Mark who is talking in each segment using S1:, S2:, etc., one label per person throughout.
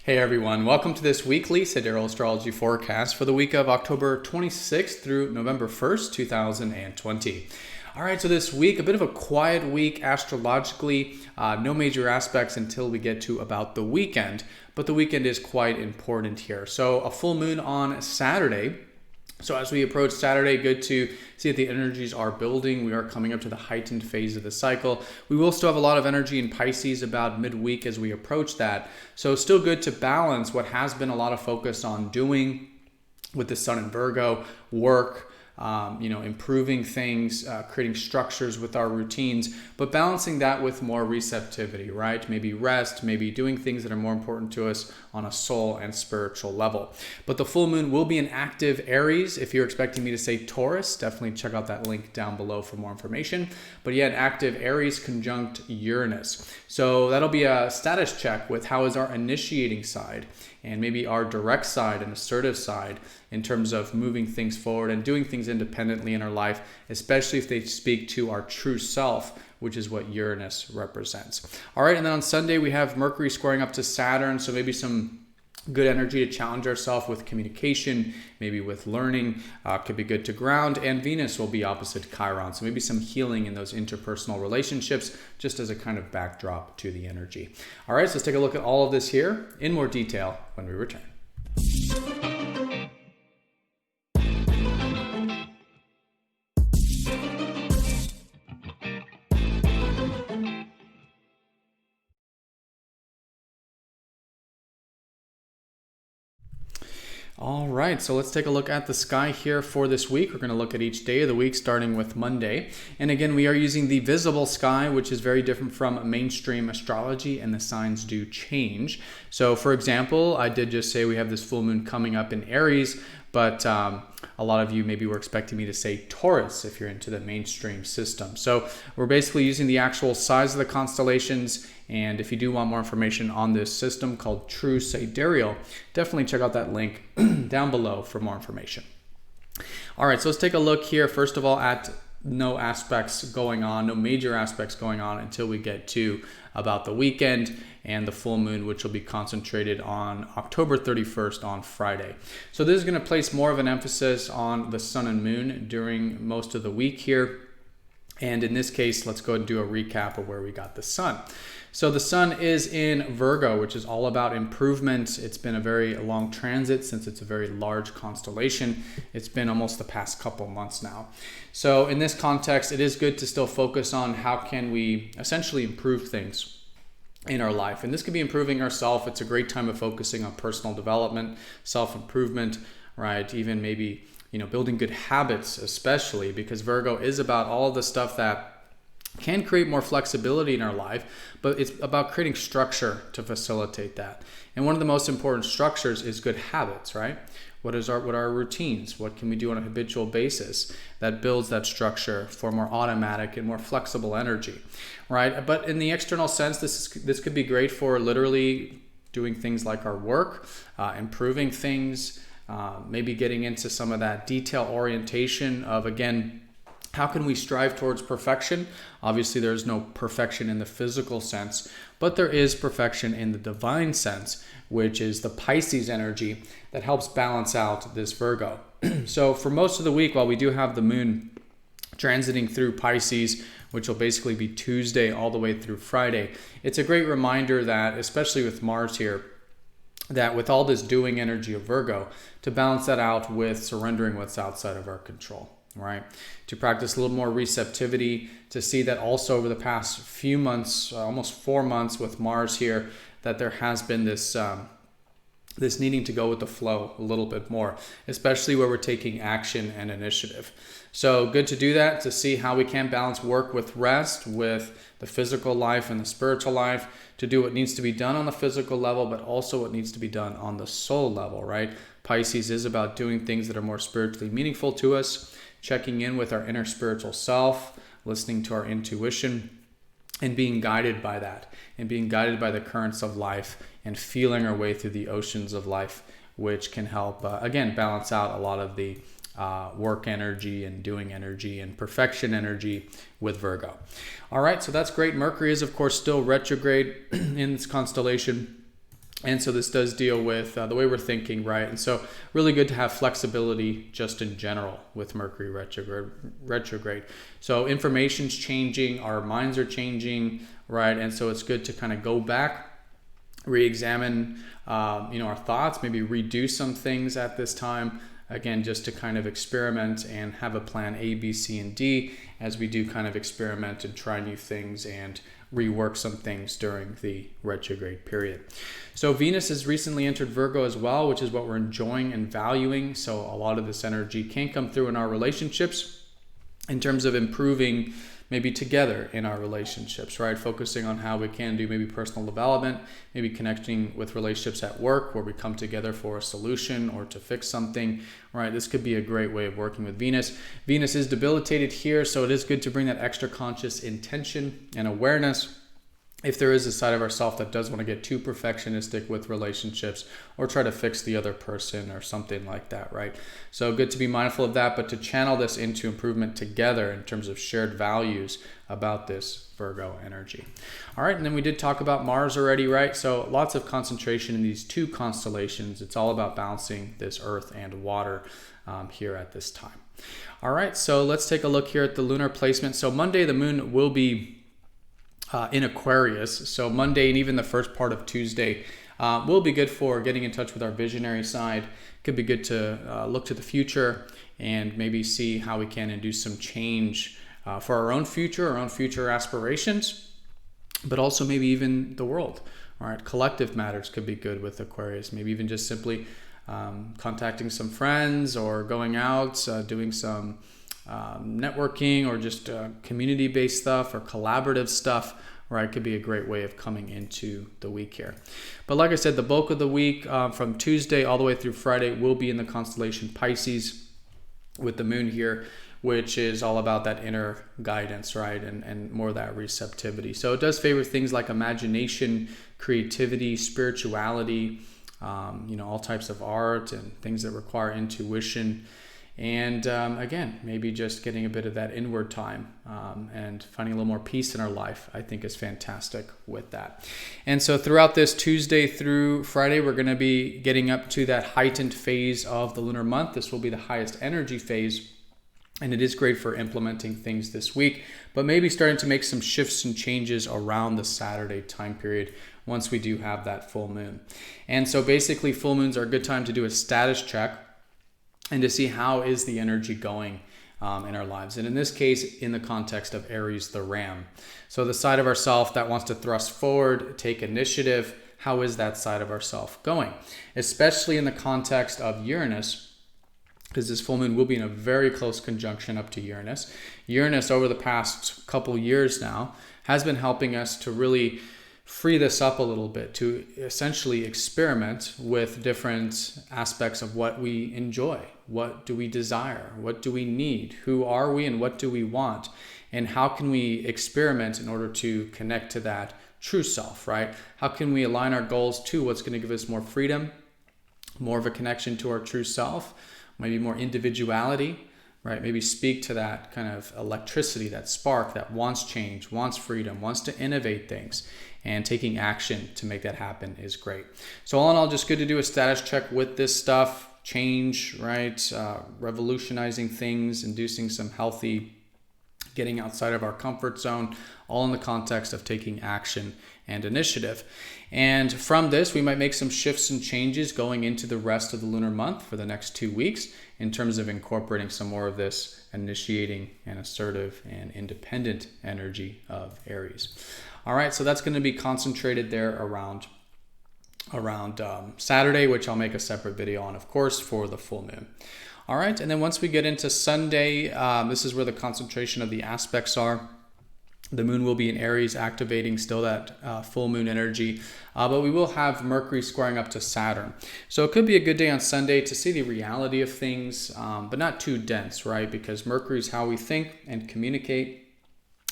S1: Hey everyone, welcome to this weekly Sidereal Astrology forecast for the week of October 26th through November 1st, 2020. All right, so this week, a bit of a quiet week astrologically, no major aspects until we get to about the weekend, but the weekend is quite important here. So a full moon on Saturday. So as we approach Saturday, good to see that the energies are building. We are coming up to the heightened phase of the cycle. We will still have a lot of energy in Pisces about midweek as we approach that. So still good to balance what has been a lot of focus on doing with the sun in Virgo, work, improving things, creating structures with our routines, but balancing that with more receptivity, right? Maybe rest, maybe doing things that are more important to us on a soul and spiritual level. But the full moon will be in active Aries. If you're expecting me to say Taurus, definitely check out that link down below for more information. But yeah, an active Aries conjunct Uranus. So that'll be a status check with how is our initiating side and maybe our direct side and assertive side in terms of moving things forward and doing things independently in our life, especially if they speak to our true self, which is what Uranus represents. All right, and then on Sunday, we have Mercury squaring up to Saturn, so maybe some good energy to challenge ourselves with communication, maybe with learning, could be good to ground, and Venus will be opposite Chiron. So maybe some healing in those interpersonal relationships, just as a kind of backdrop to the energy. All right, so let's take a look at all of this here in more detail when we return. All right, so let's take a look at the sky here for this week. We're going to look at each day of the week, starting with Monday. And again, we are using the visible sky, which is very different from mainstream astrology, and the signs do change. So for example, I did just say we have this full moon coming up in Aries, but a lot of you maybe were expecting me to say Taurus if you're into the mainstream system. So we're basically using the actual size of the constellations. And if you do want more information on this system called True Sidereal, definitely check out that link down below for more information. All right, so let's take a look here, first of all, at no major aspects going on until we get to about the weekend and the full moon, which will be concentrated on October 31st on Friday. So this is going to place more of an emphasis on the sun and moon during most of the week here. And in this case, let's go and do a recap of where we got the sun. So the sun is in Virgo, which is all about improvement. It's been a very long transit since it's a very large constellation. It's been almost the past couple months now. So in this context, it is good to still focus on how can we essentially improve things in our life. And this could be improving ourselves. It's a great time of focusing on personal development, self-improvement, right? Even maybe, building good habits, especially because Virgo is about all the stuff that can create more flexibility in our life, but it's about creating structure to facilitate that. And one of the most important structures is good habits, right? What are our routines? What can we do on a habitual basis that builds that structure for more automatic and more flexible energy, right? But in the external sense, this could be great for literally doing things like our work, improving things, maybe getting into some of that detail orientation of, again, how can we strive towards perfection? Obviously, there's no perfection in the physical sense, but there is perfection in the divine sense, which is the Pisces energy that helps balance out this Virgo. So for most of the week, while we do have the moon transiting through Pisces, which will basically be Tuesday all the way through Friday, it's a great reminder that, especially with Mars here, that with all this doing energy of Virgo, to balance that out with surrendering what's outside of our control. Right? To practice a little more receptivity, to see that also over the past few months, almost 4 months with Mars here, that there has been this needing to go with the flow a little bit more, especially where we're taking action and initiative. So good to do that, to see how we can balance work with rest, with the physical life and the spiritual life, to do what needs to be done on the physical level, but also what needs to be done on the soul level, right? Pisces is about doing things that are more spiritually meaningful to us, checking in with our inner spiritual self, listening to our intuition, and being guided by that, and being guided by the currents of life, and feeling our way through the oceans of life, which can help, again, balance out a lot of the work energy and doing energy and perfection energy with Virgo. All right, so that's great. Mercury is, of course, still retrograde in this constellation. And so this does deal with the way we're thinking, right? And so really good to have flexibility just in general with Mercury retrograde. So information's changing, our minds are changing, right? And so it's good to kind of go back, re-examine, our thoughts, maybe redo some things at this time. Again, just to kind of experiment and have a plan A, B, C, and D as we do kind of experiment and try new things and rework some things during the retrograde period. So Venus has recently entered Virgo as well, which is what we're enjoying and valuing. So a lot of this energy can come through in our relationships in terms of improving maybe together in our relationships, right? Focusing on how we can do maybe personal development, maybe connecting with relationships at work where we come together for a solution or to fix something, right? This could be a great way of working with Venus. Venus is debilitated here, so it is good to bring that extra conscious intention and awareness if there is a side of ourselves that does want to get too perfectionistic with relationships or try to fix the other person or something like that, right? So good to be mindful of that, but to channel this into improvement together in terms of shared values about this Virgo energy. All right, and then we did talk about Mars already, right? So lots of concentration in these two constellations. It's all about balancing this earth and water here at this time. All right, so let's take a look here at the lunar placement. So Monday, the moon will be in Aquarius. So Monday and even the first part of Tuesday will be good for getting in touch with our visionary side. Could be good to look to the future and maybe see how we can induce some change for our own future aspirations, but also maybe even the world. All right, collective matters could be good with Aquarius. Maybe even just simply contacting some friends or going out, doing some networking or just community-based stuff or collaborative stuff, right? Could be a great way of coming into the week here. But like I said, the bulk of the week from Tuesday all the way through Friday will be in the constellation Pisces with the moon here, which is all about that inner guidance, right? And more of that receptivity. So it does favor things like imagination, creativity, spirituality, all types of art and things that require intuition. And again, maybe just getting a bit of that inward time and finding a little more peace in our life, I think is fantastic with that. And so throughout this Tuesday through Friday, we're going to be getting up to that heightened phase of the lunar month. This will be the highest energy phase. And it is great for implementing things this week, but maybe starting to make some shifts and changes around the Saturday time period once we do have that full moon. And so basically full moons are a good time to do a status check and to see how is the energy going in our lives. And in this case, in the context of Aries, the ram. So the side of ourself that wants to thrust forward, take initiative, how is that side of ourself going? Especially in the context of Uranus, because this full moon will be in a very close conjunction up to Uranus. Uranus over the past couple years now has been helping us to really free this up a little bit, to essentially experiment with different aspects of what we enjoy. What do we desire? What do we need? Who are we and what do we want? And how can we experiment in order to connect to that true self, right? How can we align our goals to what's going to give us more freedom, more of a connection to our true self, maybe more individuality, right? Maybe speak to that kind of electricity, that spark that wants change, wants freedom, wants to innovate things. And taking action to make that happen is great. So all in all, just good to do a status check with this stuff, change, right? Revolutionizing things, inducing some healthy, getting outside of our comfort zone, all in the context of taking action and initiative. And from this, we might make some shifts and changes going into the rest of the lunar month for the next 2 weeks in terms of incorporating some more of this initiating and assertive and independent energy of Aries. All right, so that's going to be concentrated there around Saturday, which I'll make a separate video on, of course, for the full moon. All right, and then once we get into Sunday, this is where the concentration of the aspects are. The moon will be in Aries, activating still that full moon energy, but we will have Mercury squaring up to Saturn. So it could be a good day on Sunday to see the reality of things, but not too dense, right? Because Mercury is how we think and communicate.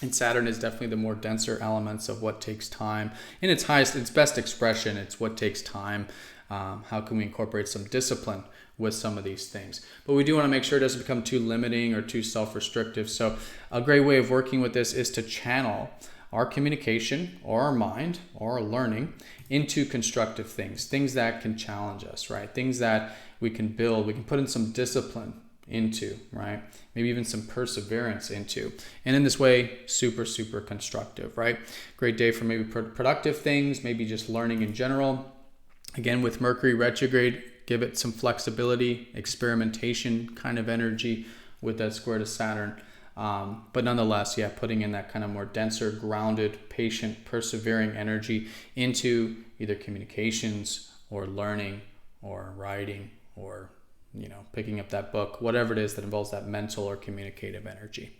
S1: And Saturn is definitely the more denser elements of what takes time. In its best expression, it's what takes time. How can we incorporate some discipline with some of these things? But we do want to make sure it doesn't become too limiting or too self-restrictive. So a great way of working with this is to channel our communication or our mind or our learning into constructive things that can challenge us, right? Things that we can build, we can put in some discipline into, right? Maybe even some perseverance into. And in this way, super, super constructive, right? Great day for maybe productive things, maybe just learning in general. Again, with Mercury retrograde, give it some flexibility, experimentation kind of energy with that square to Saturn. But nonetheless, yeah, putting in that kind of more denser, grounded, patient, persevering energy into either communications or learning or writing or picking up that book, whatever it is that involves that mental or communicative energy.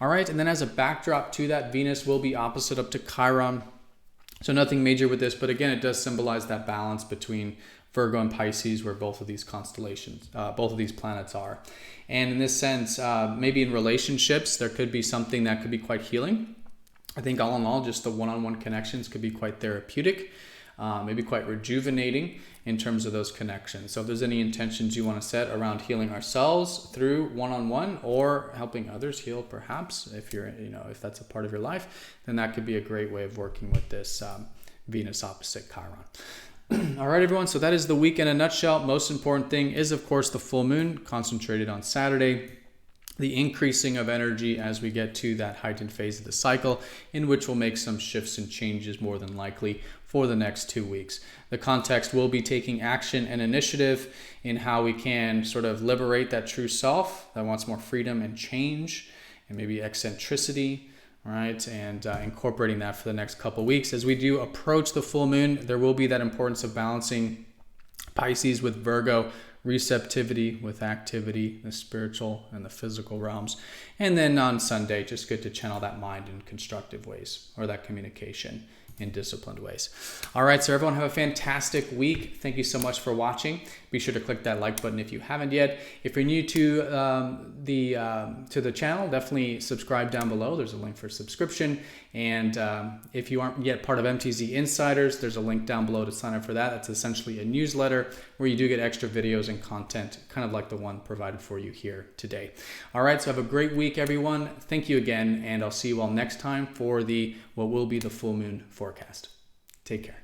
S1: All right, and then as a backdrop to that, Venus will be opposite up to Chiron. So nothing major with this, but again, it does symbolize that balance between Virgo and Pisces, where both of these constellations, both of these planets are. And in this sense, maybe in relationships, there could be something that could be quite healing. I think all in all, just the one-on-one connections could be quite therapeutic, maybe quite rejuvenating in terms of those connections. So if there's any intentions you want to set around healing ourselves through one-on-one or helping others heal, perhaps, if you're, if that's a part of your life, then that could be a great way of working with this Venus opposite Chiron. All right, everyone. So that is the week in a nutshell. Most important thing is, of course, the full moon concentrated on Saturday. The increasing of energy as we get to that heightened phase of the cycle, in which we'll make some shifts and changes more than likely for the next 2 weeks. The context will be taking action and initiative in how we can sort of liberate that true self that wants more freedom and change and maybe eccentricity, right? And incorporating that for the next couple of weeks. As we do approach the full moon, there will be that importance of balancing Pisces with Virgo, receptivity with activity, the spiritual and the physical realms. And then on Sunday, just good to channel that mind in constructive ways, or that communication in disciplined ways. All right, so everyone have a fantastic week. Thank you so much for watching. Be sure to click that like button if you haven't yet. If you're new to the channel, definitely subscribe down below. There's a link for subscription. And if you aren't yet part of MTZ Insiders, there's a link down below to sign up for that. That's essentially a newsletter where you do get extra videos and content, kind of like the one provided for you here today. All right, so have a great week, everyone. Thank you again, and I'll see you all next time for what will be the full moon forecast. Take care.